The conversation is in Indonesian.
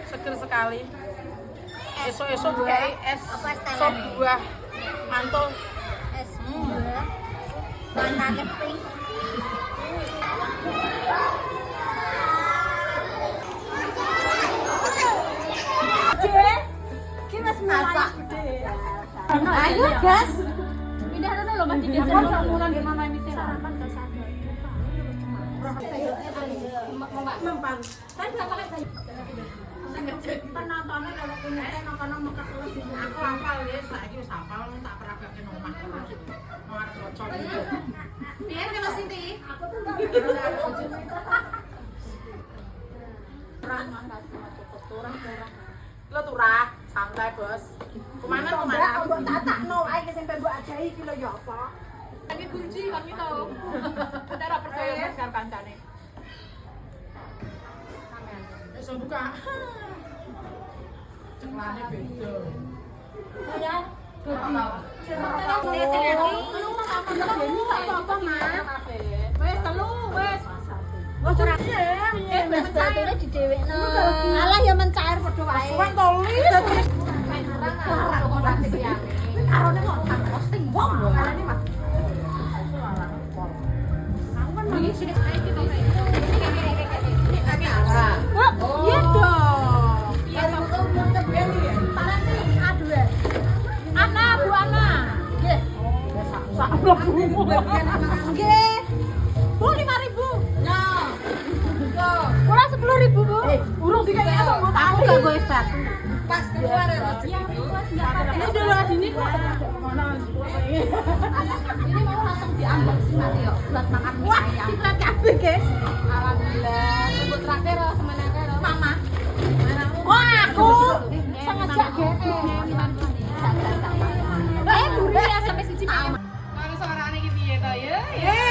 Seger sekali. Esok-esok kayak es sop buah mantul. Es buah banana pink. Kita semua ayo gas pindah dulu loh Mas Diki Samuran di mana ini sarapan ke satu mempan kan sama kan penontonnya kalau punya nonton mekar terus aku hafal ya saiki wis hafal tak peragake nomah terus mau arep bocor piye Mas Siti aku tuh lo turah santai bos kemana mbok tatakno ae sampe mbok ajahi iki lho ya apa ini kunci kami tahu kita ora percaya mas karo kancane wis buka ceklane beda ya wes telu wes batune didhewekno. Alah ya mencair padha wae. suwen to li Karone kok tak posting wong lho. Karone Mas. Aku kan mangin sini ae kita kayak. Oh, iya dong. Iya muter-muter ben ya. Parah nih, aduh ya. Ana, Bu Ana. Nggih. Sak mlebu. Nggih. Bu 5.000. Nah. Kula 10.000, Bu. urung dikai apa mau Aku gak goes batu. Pas keluar ya Mas. ini udah lewat sini kok Ini mau langsung di-unboxing nanti yuk buat makan mie wah ayam. kita kabeh guys Alhamdulillah. Tunggu terakhir loh semana karo. Mama. wah aku Sengaja GM. Buri ya sampai siji Pak. Kalau suarane iki piye to ya? eh